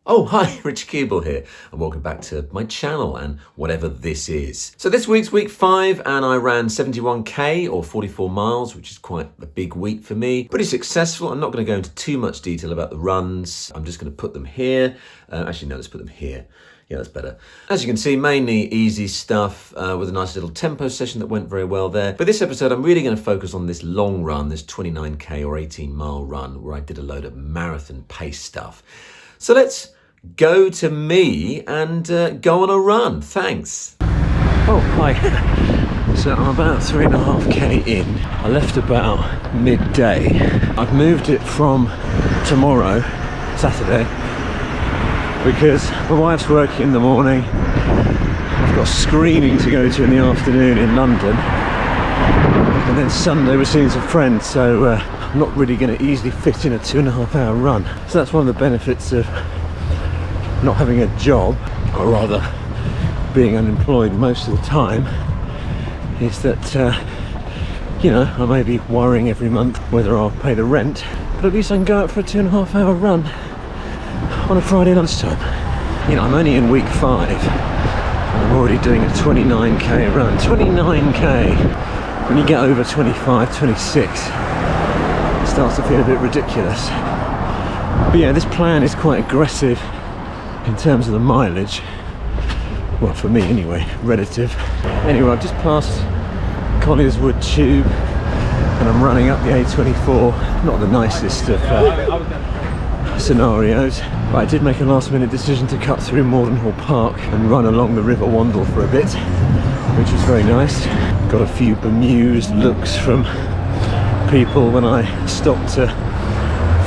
Oh, hi, Rich Keeble here, and welcome back to my channel and whatever this is. So this week's week 5, and I ran 71k or 44 miles, which is quite a big week for me. Pretty successful. I'm not going to go into too much detail about the runs. I'm just going to put them here. Actually, no, let's put them here. Yeah, that's better. As you can see, mainly easy stuff with a nice little tempo session that went very well there. But this episode, I'm really going to focus on this long run, this 29k or 18-mile run, where I did a load of marathon pace stuff. So let's go to me and go on a run. Thanks. Oh, hi. So I'm about 3.5k in. I left about midday. I've moved it from tomorrow, Saturday, because my wife's working in the morning. I've got screening to go to in the afternoon in London. And then Sunday we're seeing some friends, so I'm not really going to easily fit in a 2.5-hour run. So that's one of the benefits of not having a job, or rather being unemployed most of the time, is that you know, I may be worrying every month whether I'll pay the rent, but at least I can go out for a 2.5-hour run on a Friday lunchtime. You know, I'm only in week 5 and I'm already doing a 29k run. 29k, when you get over 25, 26, it starts to feel a bit ridiculous. But yeah, this plan is quite aggressive in terms of the mileage. Well, for me anyway, relative. Anyway, I've just passed Collier's Wood Tube and I'm running up the A24. Not the nicest of scenarios, but I did make a last minute decision to cut through Mordenhall Park and run along the River Wandle for a bit, which was very nice. Got a few bemused looks from people when I stopped to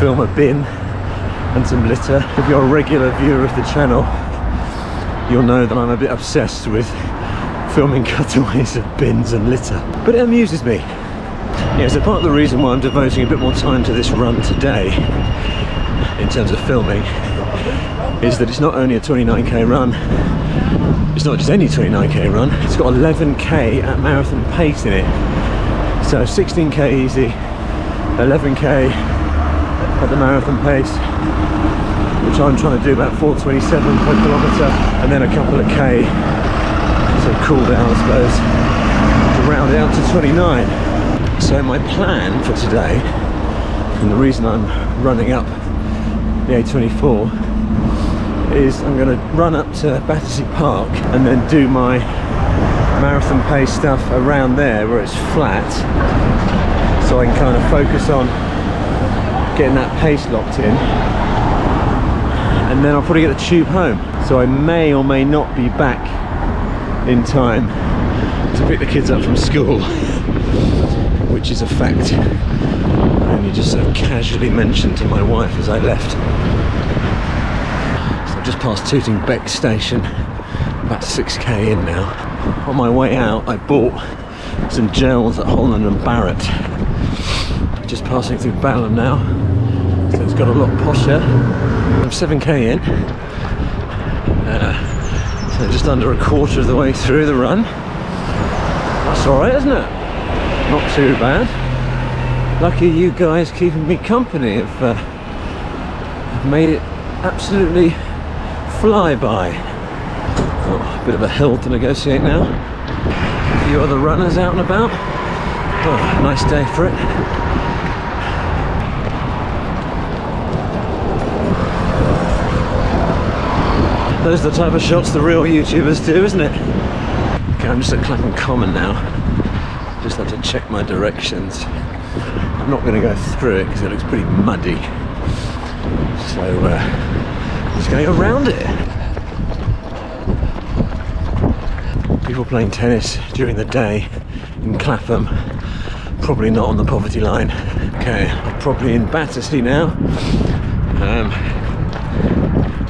film a bin and some litter. If you're a regular viewer of the channel, you'll know that I'm a bit obsessed with filming cutaways of bins and litter, but it amuses me. Yeah, so part of the reason why I'm devoting a bit more time to this run today in terms of filming is that it's not only a 29k run, it's not just any 29k run, it's got 11k at marathon pace in it. So 16k easy, 11k at the marathon pace, which I'm trying to do about 4:27 per kilometre, and then a couple of k, so cool down I suppose, to round it out to 29. So my plan for today, and the reason I'm running up the A24, is I'm going to run up to Battersea Park and then do my marathon pace stuff around there where it's flat, so I can kind of focus on getting that pace locked in, and then I'll probably get the tube home. So I may or may not be back in time to pick the kids up from school, which is a fact I only just sort of casually mentioned to my wife as I left. So I've just passed Tooting Beck station, about 6k in now. On my way out I bought some gels at Holland and Barrett. Just passing through Balham now, so it's got a lot posher. I'm 7k in, so just under a quarter of the way through the run. That's alright, isn't it? Not too bad. Lucky you guys keeping me company have made it absolutely fly by. Oh, a bit of a hill to negotiate now. A few other runners out and about. Oh, nice day for it. Those are the type of shots the real YouTubers do, isn't it? Okay, I'm just at Clapham Common now. Just have to check my directions. I'm not going to go through it because it looks pretty muddy. So, just going around it. People playing tennis during the day in Clapham, probably not on the poverty line. Okay, I'm probably in Battersea now.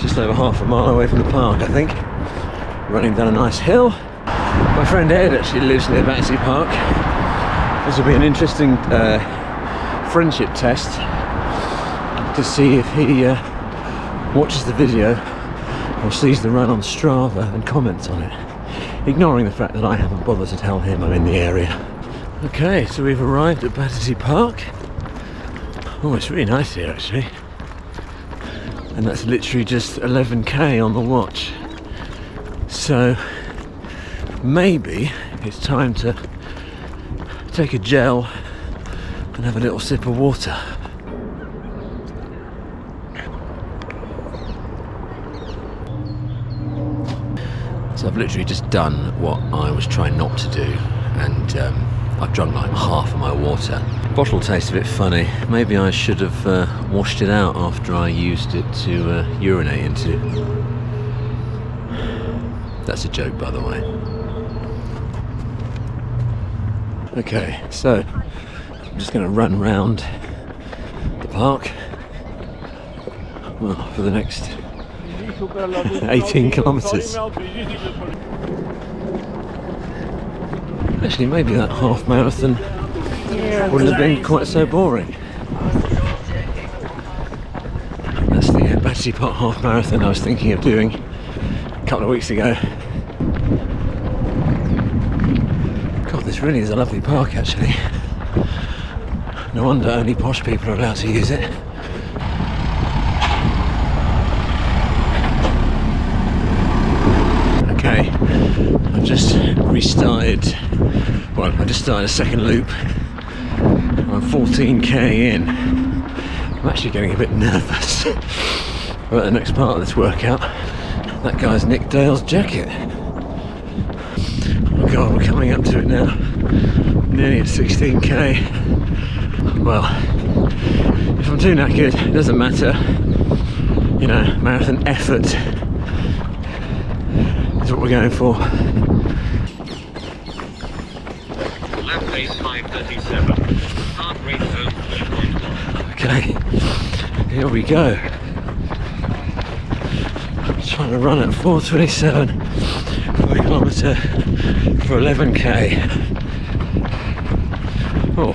Just over half a mile away from the park, I think. Running down a nice hill. My friend Ed actually lives near Battersea Park. This will be an interesting friendship test to see if he watches the video or sees the run on Strava and comments on it, ignoring the fact that I haven't bothered to tell him I'm in the area. Okay, so we've arrived at Battersea Park. Oh, it's really nice here actually. and that's literally just 11k on the watch. So maybe it's time to take a gel and have a little sip of water. So I've literally just done what I was trying not to do, and I've drunk like half of my water. The bottle tastes a bit funny. Maybe I should have washed it out after I used it to urinate into. That's a joke, by the way. Okay, so I'm just going to run round the park, well, for the next 18 kilometres. Actually, maybe that half marathon wouldn't have been quite so boring. That's the Battersea Park half marathon I was thinking of doing a couple of weeks ago. God, this really is a lovely park, actually. No wonder only posh people are allowed to use it. Okay, I've just restarted. Well, I just started a second loop. I'm 14k in. I'm actually getting a bit nervous about the next part of this workout. That guy's Nick Dale's jacket. Oh God, we're coming up to it now. Nearly at 16k. Well, if I'm too knackered, it doesn't matter. You know, marathon effort is what we're going for. Lap pace 5:37. Heart rate zone 3.1. Okay, here we go. Trying to run at 4:27 per kilometre for 11k. Oh,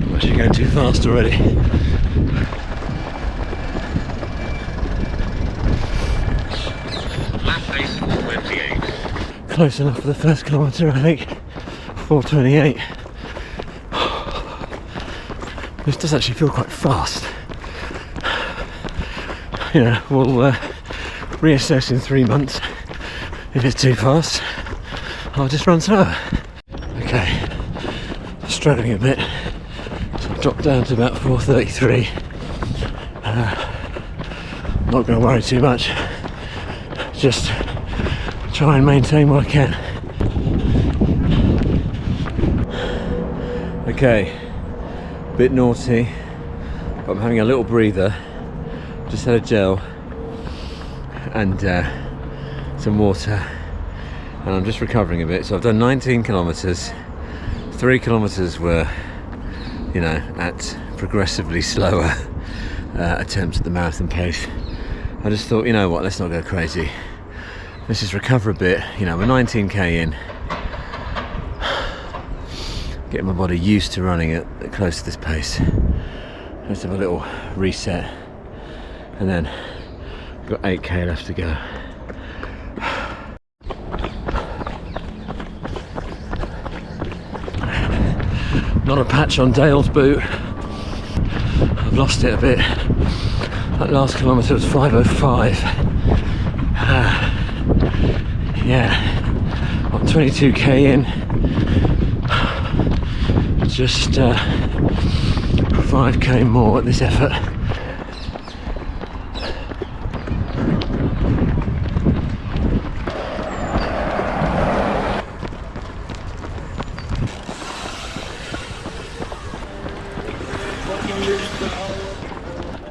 I'm actually going too fast already. Lap pace 28. Close enough for the first kilometre, I think. 4:28. This does actually feel quite fast. You know, we'll reassess in 3 months. If it's too fast, I'll just run slower. Okay, struggling a bit. So I've dropped down to about 4:33. Not going to worry too much. Just try and maintain what I can. Okay, bit naughty, but I'm having a little breather. Just had a gel and some water, and I'm just recovering a bit. So I've done 19 kilometres. 3 kilometres were, you know, at progressively slower attempts at the marathon pace. I just thought, you know what, let's not go crazy. Let's just recover a bit. You know, we're 19k in. Getting my body used to running at close to this pace. Let's have a little reset, and then we've got 8k left to go. Not a patch on Dale's boot. I've lost it a bit. That last kilometre was 5:05. Yeah, I'm 22k in. Just 5k more at this effort.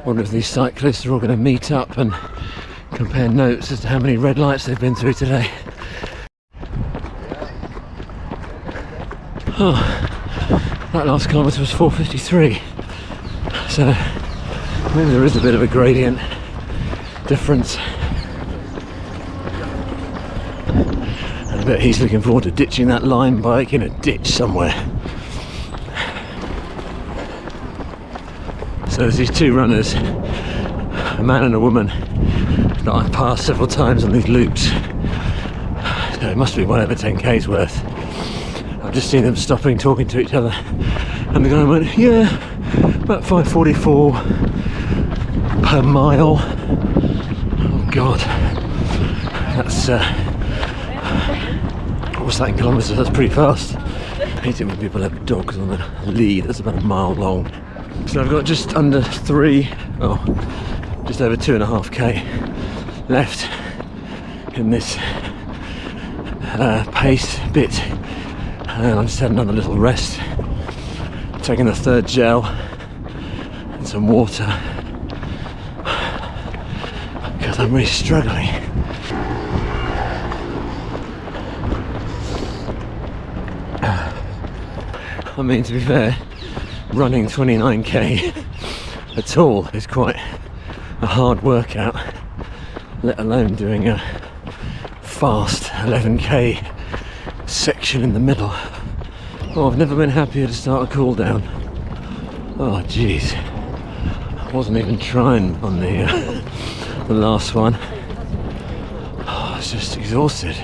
Wonder if these cyclists are all going to meet up and compare notes as to how many red lights they've been through today. Oh, that last kilometre was 4:53, so maybe there is a bit of a gradient difference. And I bet he's looking forward to ditching that Lime bike in a ditch somewhere. So there's these two runners, a man and a woman, that I've passed several times on these loops. So it must be whatever 10k's worth. I've just seen them stopping, talking to each other, and the guy went, yeah, about 5:44, per mile. Oh God, that's what's that in kilometres? That's pretty fast. I hate it when people have dogs on the lead. That's about a mile long. So I've got just under just over 2.5k left in this pace bit, and I'm just having another little rest, taking the third gel and some water because I'm really struggling. I mean, to be fair, running 29k at all is quite a hard workout, let alone doing a fast 11k section in the middle. Oh, I've never been happier to start a cool down. Oh jeez, I wasn't even trying on the last one. Oh, I was just exhausted.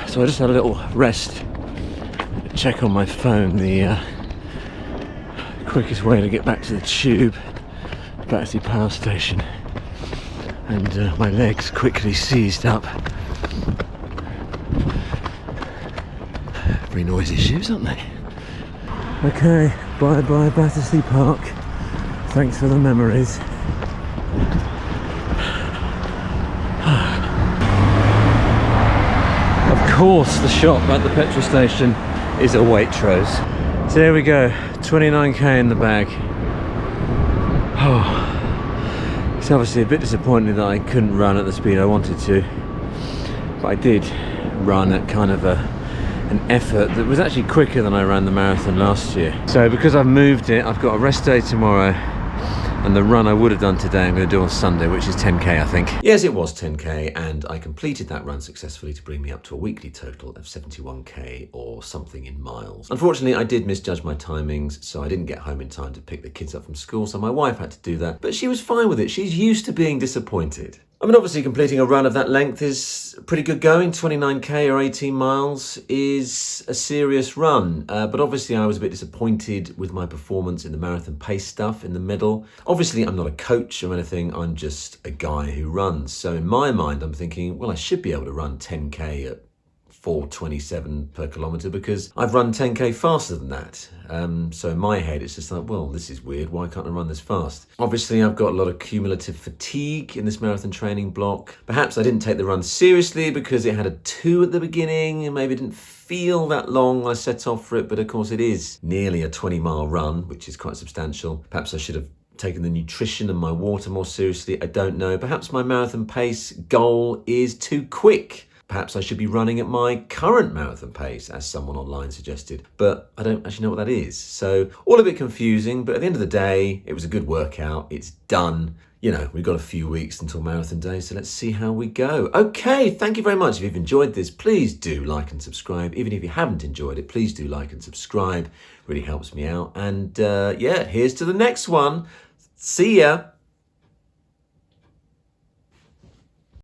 So I just had a little rest, check on my phone, the quickest way to get back to the tube, back to the power station, and my legs quickly seized up. Very noisy shoes, aren't they? Okay, bye bye Battersea Park. Thanks for the memories. Of course, the shop at the petrol station is a Waitrose. So there we go, 29k in the bag. Oh, it's obviously a bit disappointing that I couldn't run at the speed I wanted to, but I did run at kind of an effort that was actually quicker than I ran the marathon last year. So because I've moved it, I've got a rest day tomorrow, and the run I would have done today I'm going to do on Sunday, which is 10k I think. Yes, it was 10k, and I completed that run successfully to bring me up to a weekly total of 71k or something in miles. Unfortunately, I did misjudge my timings, so I didn't get home in time to pick the kids up from school, so my wife had to do that, but she was fine with it. She's used to being disappointed. I mean, obviously completing a run of that length is pretty good going. 29k or 18 miles is a serious run. But obviously I was a bit disappointed with my performance in the marathon pace stuff in the middle. Obviously I'm not a coach or anything. I'm just a guy who runs. So in my mind, I'm thinking, well, I should be able to run 10k at 4:27 per kilometre because I've run 10k faster than that. So in my head, it's just like, well, this is weird. Why can't I run this fast? Obviously, I've got a lot of cumulative fatigue in this marathon training block. Perhaps I didn't take the run seriously because it had a 2 at the beginning and maybe didn't feel that long when I set off for it. But of course, it is nearly a 20-mile run, which is quite substantial. Perhaps I should have taken the nutrition and my water more seriously. I don't know. Perhaps my marathon pace goal is too quick. Perhaps I should be running at my current marathon pace, as someone online suggested, but I don't actually know what that is. So all a bit confusing, but at the end of the day, it was a good workout. It's done. You know, we've got a few weeks until marathon day, so let's see how we go. Okay, thank you very much. If you've enjoyed this, please do like and subscribe. Even if you haven't enjoyed it, please do like and subscribe. Really helps me out. And yeah, here's to the next one. See ya.